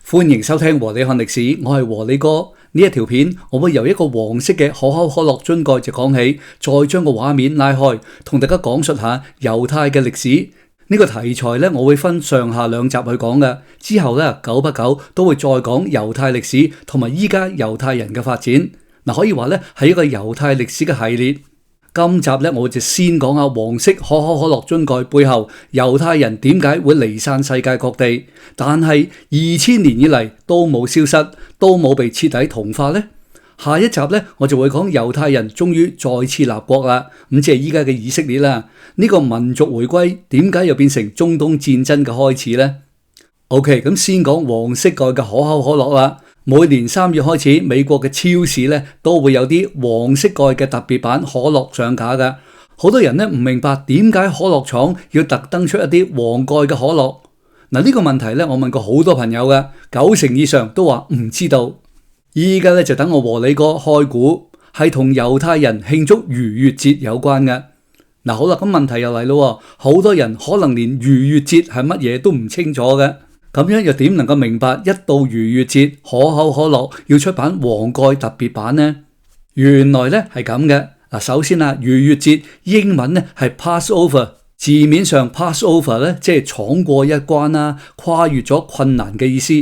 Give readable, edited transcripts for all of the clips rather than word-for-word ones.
歡迎收聽和你看歷史，我係和你哥。呢一條片我會由一個黃色嘅可口可樂樽蓋就講起，再將個畫面拉開，同大家講述下猶太嘅歷史。呢個題材呢，我會分上下兩集去講嘅。之後呢，久不久都會再講猶太歷史同埋依家猶太人嘅發展。可以話呢係一個猶太歷史嘅系列。今集呢，我就先講下黃色可口可樂樽蓋背後猶太人點解會離散世界各地，但係2000年以嚟都冇消失，都冇被徹底同化呢。下一集呢，我就會講猶太人終於再次立國啦，咁即係依家嘅以色列啦。呢個民族回歸點解又變成中東戰爭嘅開始呢？ OK， 咁先講黃色蓋嘅可口可樂啦。每年3月開始，美國嘅超市咧都會有啲黃色蓋嘅特別版可樂上架嘅。好多人咧唔明白點解可樂廠要特登出一啲黃蓋嘅可樂。呢個問題咧，我問過好多朋友嘅，90%以上都話唔知道。依家咧就等我和你哥開估，係同猶太人慶祝逾越節有關嘅。好啦，咁問題又嚟咯，好多人可能連逾越節係乜嘢都唔清楚嘅。咁樣又點能夠明白一到逾越節可口可樂要出版黃蓋特別版呢？原來咧係咁嘅。首先逾越節英文咧係 Passover， 字面上 Passover 咧即係闖過一關啦，跨越咗困難嘅意思。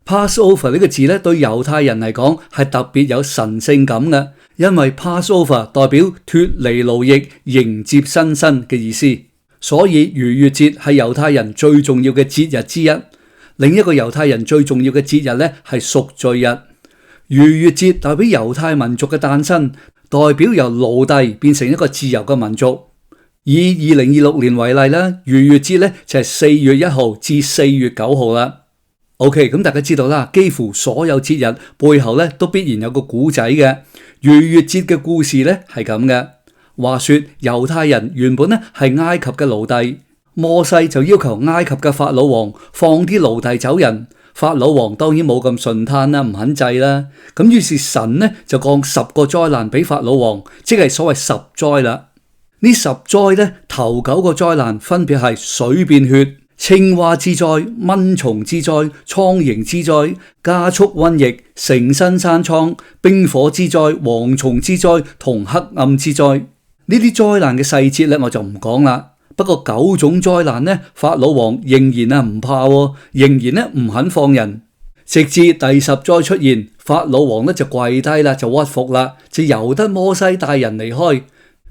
Passover 呢個字咧對猶太人嚟講係特別有神聖感嘅，因為 Passover 代表脫離奴役，迎接新生嘅意思。所以逾越節係猶太人最重要嘅節日之一。另一個猶太人最重要嘅節日咧係贖罪日。逾越節代表猶太民族嘅誕生，代表由奴隸變成一個自由嘅民族。以2026年為例啦，逾越節咧就係4月1號至4月9號啦。OK， 咁大家知道啦，幾乎所有節日背後咧都必然有個古仔嘅。逾越節嘅故事咧係咁嘅。話說猶太人原本咧係埃及嘅奴隸。摩西就要求埃及嘅法老王放啲奴隸走人，法老王當然冇咁順攤啦，唔肯制啦。咁於是神呢就降10個災難俾法老王，即係所謂10災啦。呢10災呢，頭9個災難分別係水變血、青蛙之災、蚊蟲之災、蒼蠅之災、加速瘟疫、成身生瘡、冰火之災、蝗蟲之災同黑暗之災。呢啲災難嘅細節呢，我就唔講啦。不過9種災難呢，法老王仍然唔怕，仍然唔肯放人，直至第10災出現，法老王呢就跪低啦，就屈服啦，就由得摩西帶人離開。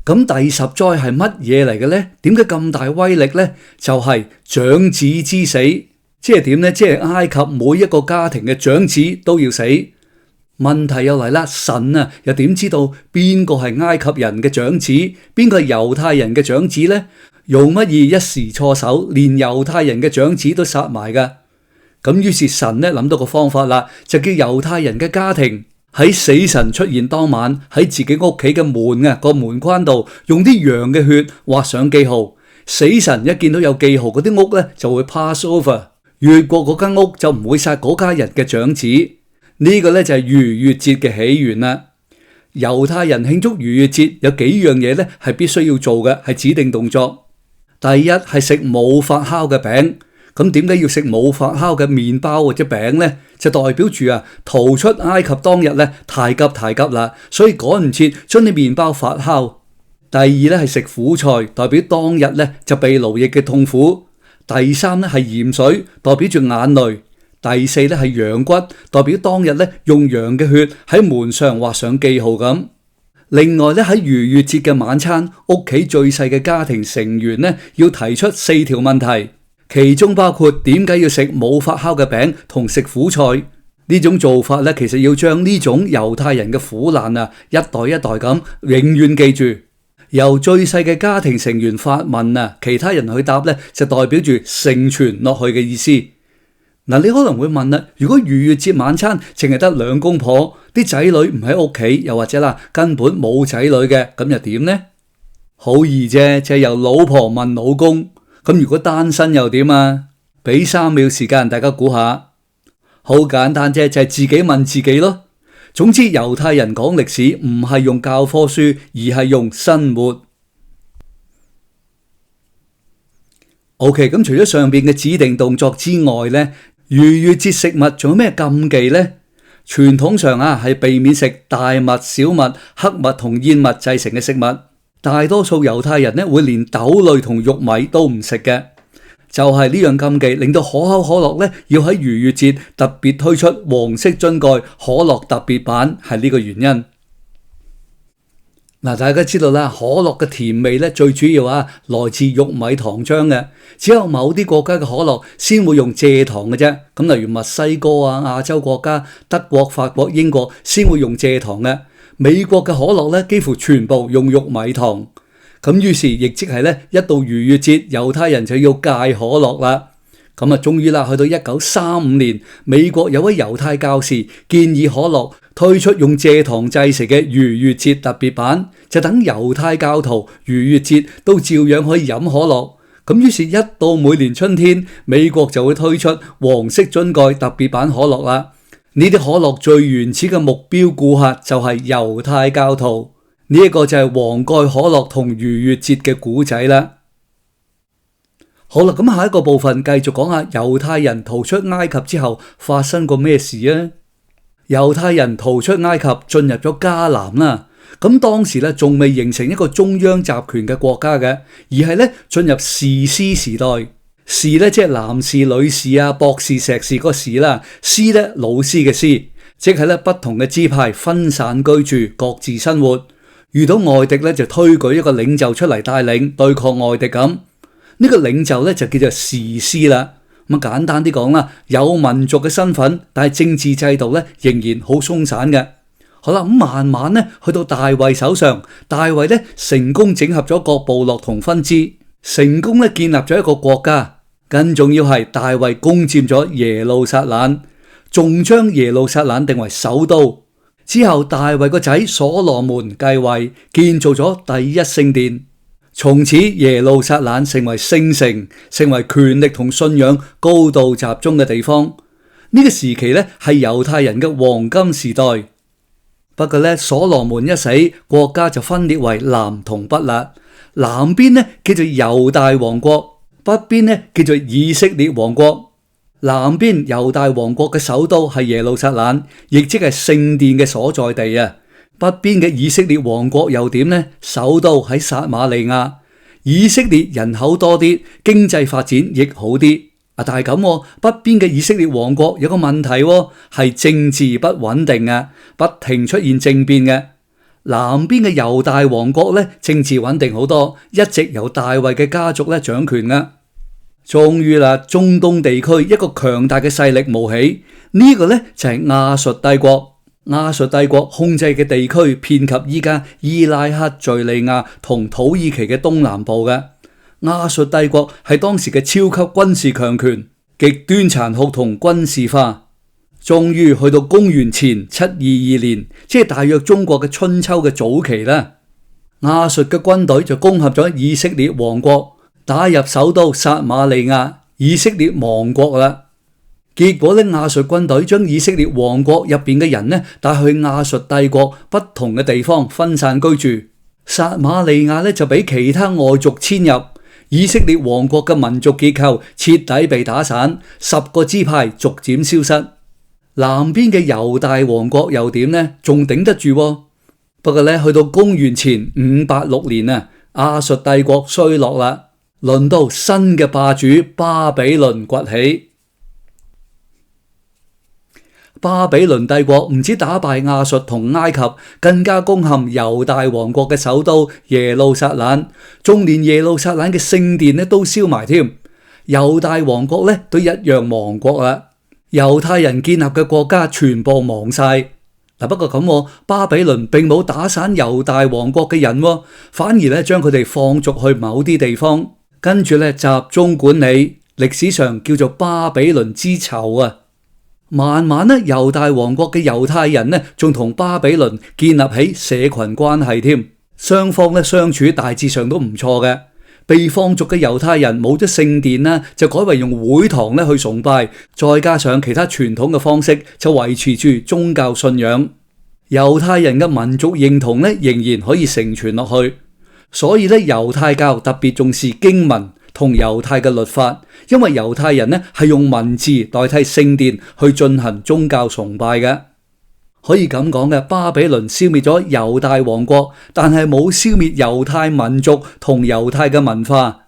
咁第10災係乜嘢嚟嘅呢？點解咁大威力呢？就係長子之死，即係點呢？即係埃及每一個家庭嘅長子都要死。問題又嚟啦，神又點知道邊個係埃及人嘅長子，邊個係猶太人嘅長子呢？用乜嘢一時錯手，連猶太人嘅長子都殺埋㗎？咁於是神呢諗到個方法啦，就叫猶太人嘅家庭喺死神出現當晚，喺自己屋企嘅門個門框度用啲羊嘅血畫上記號。死神一見到有記號嗰啲屋呢，就會 pass over， 越過嗰間屋就唔會殺嗰家人嘅長子。呢個呢就係逾越節嘅起源啦。猶太人慶祝逾越節有幾樣嘢呢係必須要做嘅，係指定動作。第一係食冇發酵嘅餅。咁點解要食冇發酵嘅麵包或者餅呢？就代表住逃出埃及當日呢太急啦，所以趕唔切將啲麵包發酵。第二呢係食苦菜，代表當日呢就被奴役嘅痛苦。第三呢係鹽水，代表住眼淚。第四呢係羊骨，代表當日呢用羊嘅血喺門上畫上記號咁。另外咧喺逾越節嘅晚餐，屋企最細嘅家庭成員咧要提出4條問題，其中包括點解要食冇發酵嘅餅同食苦菜。呢種做法咧，其實要將呢種猶太人嘅苦難一代一代咁永遠記住。由最細嘅家庭成員發問其他人去答咧，就代表住承傳落去嘅意思。你可能會問啦，如果逾越節晚餐淨係得2公婆，啲仔女唔喺屋企，又或者根本冇仔女嘅，咁又點呢？好易啫，就係由老婆問老公。咁如果單身又點啊？俾3秒時間大家估下。好簡單啫，就係自己問自己咯。總之猶太人講歷史唔係用教科書，而係用生活。OK， 咁除咗上邊嘅指定動作之外呢，逾越節食物仲有咩禁忌呢？傳統上係避免食大麥、小麥、黑麥同燕麥製成嘅食物。大多數猶太人會連豆類同玉米都唔食嘅。就係呢樣禁忌，令到可口可樂要喺逾越節特別推出黃色樽蓋可樂特別版，係呢個原因。大家知道啦，可樂嘅甜味最主要來自玉米糖漿嘅，只有某啲國家嘅可樂先會用蔗糖嘅啫。咁例如墨西哥亞洲國家德國、法國、英國先會用蔗糖嘅。美國嘅可樂幾乎全部用玉米糖。咁於是亦即係一到逾越節，猶太人就要戒可樂啦。咁終於去到1935年，美國有位猶太教士建議可樂推出用蔗糖製成嘅逾越節特別版，就等猶太教徒逾越節都照樣可以飲可樂。咁於是，一到每年春天，美國就會推出黃色樽蓋特別版可樂啦。呢啲可樂最原始嘅目標顧客就係猶太教徒。呢一個就係黃蓋可樂同逾越節嘅故仔啦。好啦，咁下一個部分繼續講下猶太人逃出埃及之後發生過咩事啊？猶太人逃出埃及，進入咗迦南啦。咁當時仲未形成一個中央集權嘅國家嘅，而係進入士師時代。士即係男士、女士博士、碩士個士啦。師老師嘅師，即係不同嘅支派分散居住，各自生活。遇到外敵就推舉一個領袖出嚟帶領對抗外敵咁。呢個領袖就叫做士師啦。咁簡單啲講啦，有民族嘅身份，但係政治制度仍然好鬆散嘅。好啦，咁慢慢去到大衛手上，大衛成功整合咗各部落同分支，成功建立咗一個國家。更重要係大衛攻佔咗耶路撒冷，仲將耶路撒冷定為首都。之後大衛個仔所羅門繼位，建造咗第一聖殿。從此耶路撒冷成為聖城，成為權力同信仰高度集中嘅地方。呢個時期係猶太人嘅黃金時代。不過所羅門一死，國家就分裂為南同北啦。南邊叫做猶大王國，北邊叫做以色列王國。南邊猶大王國嘅首都係耶路撒冷，亦即係聖殿嘅所在地啊。北邊嘅以色列王國又點呢？首都喺撒馬利亞。以色列人口多啲，經濟發展亦好啲。但係咁，北邊嘅以色列王國有個問題，係政治不穩定啊，不停出現政變嘅。南邊嘅猶大王國政治穩定好多，一直由大衛嘅家族掌權啊。終於啦，中東地區一個強大嘅勢力冒起，呢個就係亞述帝國。亞述帝國控制嘅地區遍及依家伊拉克、敘利亞同土耳其嘅東南部嘅。亞述帝國係當時嘅超級軍事強權，極端殘酷同軍事化。終於去到公元前722年，即係大約中國嘅春秋嘅早期啦。亞述嘅軍隊就攻陷咗以色列王國，打入首都撒馬利亞，以色列亡國啦。結果亞述軍隊將以色列王國入邊嘅人帶去亞述帝國不同嘅地方分散居住。撒馬利亞就俾其他外族遷入，以色列王國嘅民族結構徹底被打散，10個支派逐漸消失。南邊嘅猶大王國又點呢？仲頂得住喎。不過去到公元前586年亞述帝國衰落啦，輪到新嘅霸主巴比倫崛起。巴比倫帝國唔止打敗亞述同埃及，更加攻陷猶大王國嘅首都耶路撒冷，仲連耶路撒冷嘅聖殿都燒埋添。猶大王國都一樣亡國啦，猶太人建立嘅國家全部亡晒。不過咁，巴比倫並冇打散猶大王國嘅人，反而將佢哋放逐去某啲地方，跟住集中管理，歷史上叫做巴比倫之囚啊。慢慢猶大王國嘅猶太人仲同巴比倫建立起社群關係添，雙方相處大致上都唔錯嘅。被放逐嘅猶太人冇咗聖殿啦，就改為用會堂去崇拜，再加上其他傳統嘅方式，就維持住宗教信仰。猶太人嘅民族認同仍然可以承傳落去，所以猶太教特別重視經文同猶太嘅律法，因為猶太人呢係用文字代替聖殿去進行宗教崇拜嘅。可以咁講嘅，巴比倫消滅咗猶大王國，但係冇消滅猶太民族同猶太嘅文化。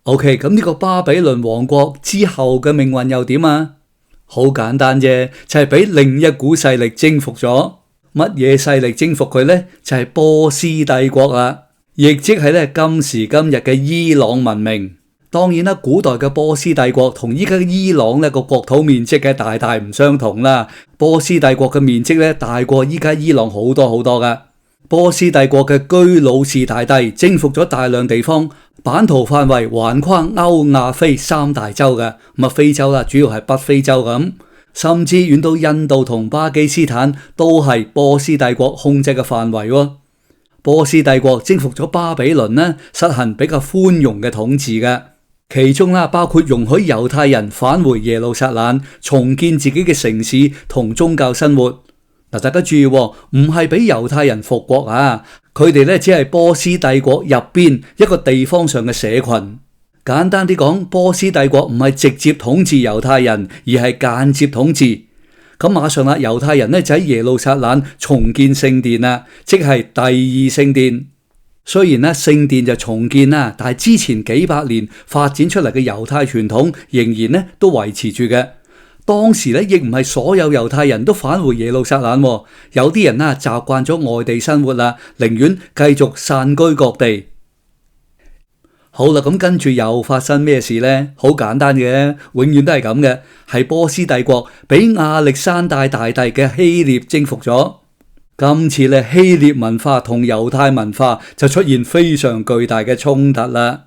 OK， 咁呢個巴比倫王國之後嘅命運又點啊？好簡單啫，就係俾另一股勢力征服咗。乜嘢勢力征服佢呢？就係波斯帝國啦，亦即係咧今時今日嘅伊朗文明。當然啦，古代嘅波斯帝國同依家嘅伊朗呢個國土面積嘅大大唔相同啦。波斯帝國嘅面積咧大過依家伊朗好多好多噶。波斯帝國嘅居魯士大帝征服咗大量地方，版圖範圍橫跨歐亞非三大洲嘅，咁啊非洲啦，主要係北非洲咁，甚至遠到印度同巴基斯坦都係波斯帝國控制嘅範圍喎。波斯帝國征服咗巴比倫呢，實行比較寬容嘅統治嘅。其中啦，包括容許猶太人返回耶路撒冷，重建自己嘅城市同宗教生活。嗱，大家注意，唔係俾猶太人復國啊，佢哋咧只係波斯帝國入邊一個地方上嘅社群。簡單啲講，波斯帝國唔係直接統治猶太人，而係間接統治。咁馬上啦，猶太人咧就喺耶路撒冷重建聖殿啦，即係第二聖殿。雖然咧聖殿就重建啦，但係之前幾百年發展出嚟嘅猶太傳統仍然咧都維持住嘅。當時咧亦唔係所有猶太人都返回耶路撒冷，有啲人習慣咗外地生活啦，寧願繼續散居各地。好啦，咁跟住又發生咩事呢？好簡單嘅，永遠都係咁嘅，係波斯帝國俾亞歷山大大帝嘅希臘征服咗。今次咧希臘文化同猶太文化就出現非常巨大嘅衝突啦。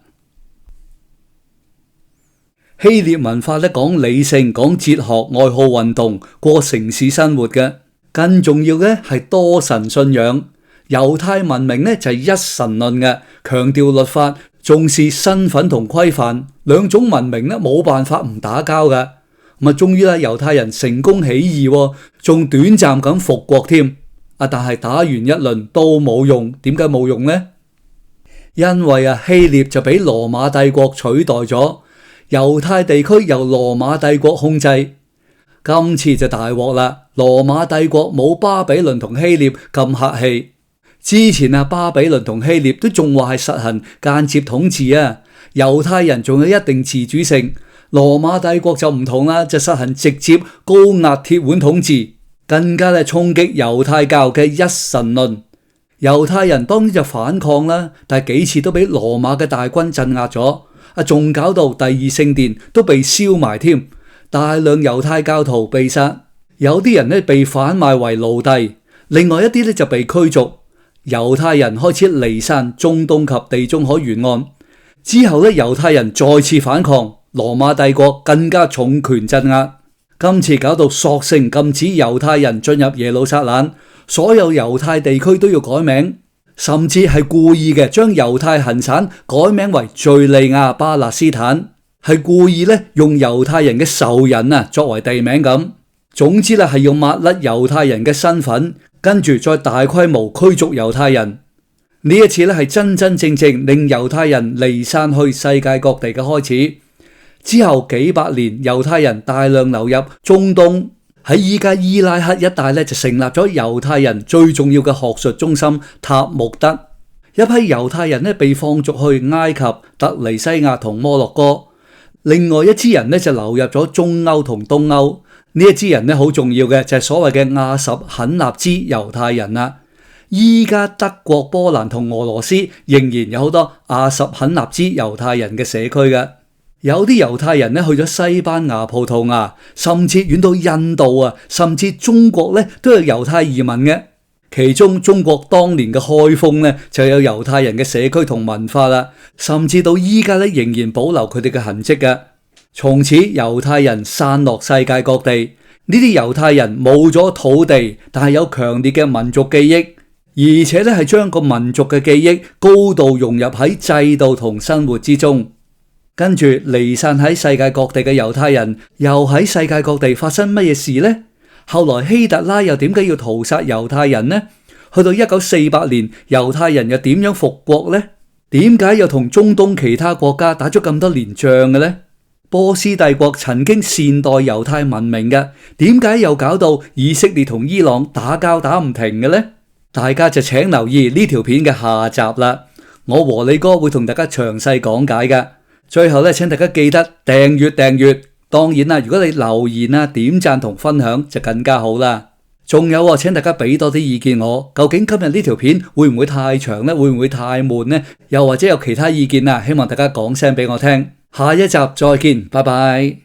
希臘文化咧講理性，講哲學，愛好運動，過城市生活嘅。更重要嘅係多神信仰。猶太文明咧就係一神論嘅，強調律法，重視身份同規範。兩種文明咧冇辦法唔打交嘅。咁啊，終於啦，猶太人成功起義，仲短暫咁復國添。但係打完一輪都冇用，點解冇用呢？因為希臘就俾羅馬帝國取代咗，猶太地區由羅馬帝國控制。今次就大鑊啦，羅馬帝國冇巴比倫同希臘咁客氣。之前巴比倫同希臘都仲話係實行間接統治啊，猶太人仲有一定自主性。羅馬帝國就唔同啦，就實行直接高壓鐵腕統治。更加咧衝擊猶太教嘅一神論，猶太人當然就反抗啦，但係幾次都俾羅馬嘅大軍鎮壓咗，仲搞到第二聖殿都被燒埋添，大量猶太教徒被殺，有啲人咧被販賣為奴隸，另外一啲咧就被驅逐。猶太人開始離散中東及地中海沿岸，之後咧猶太人再次反抗，羅馬帝國更加重拳鎮壓。今次搞到索性禁止猶太人進入耶路撒冷，所有猶太地區都要改名，甚至係故意嘅將猶太行省改名為敘利亞巴勒斯坦，係故意咧用猶太人嘅仇人作為地名咁。總之係要抹甩猶太人嘅身份，跟住再大規模驅逐猶太人。呢一次咧係真真正正令猶太人離散去世界各地嘅開始。之後幾百年，猶太人大量流入中東，喺依家伊拉克一帶咧就成立咗猶太人最重要嘅學術中心塔木德。一批猶太人咧被放逐去埃及、突尼西亞同摩洛哥，另外一支人咧就流入咗中歐同東歐。呢一支人咧好重要嘅就係所謂嘅亞什肯納茲猶太人啦。依家德國、波蘭同俄羅斯仍然有好多亞什肯納茲猶太人嘅社區嘅。有啲猶太人咧去咗西班牙、葡萄牙，甚至遠到印度甚至中國咧都有猶太移民嘅。其中中國當年嘅開封咧就有猶太人嘅社區同文化啦，甚至到依家咧仍然保留佢哋嘅痕跡嘅。從此猶太人散落世界各地，呢啲猶太人冇咗土地，但係有強烈嘅民族記憶，而且咧係將個民族嘅記憶高度融入喺制度同生活之中。跟住離散喺世界各地嘅猶太人，又喺世界各地發生乜嘢事呢？後來希特拉又點解要屠殺猶太人呢？去到1948年，猶太人又點樣復國呢？點解又同中東其他國家打咗咁多年仗嘅呢？波斯帝國曾經善待猶太文明嘅，點解又搞到以色列同伊朗打交打唔停嘅呢？大家就請留意呢條片嘅下集啦，我和你哥會同大家詳細講解嘅。最後咧，請大家記得訂閱。當然啦，如果你留言啊、點讚同分享就更加好啦。仲有請大家俾多啲意見我，究竟今日呢條片會唔會太長呢？會唔會太悶呢？又或者有其他意見啊？希望大家講聲俾我聽。下一集再見，拜拜。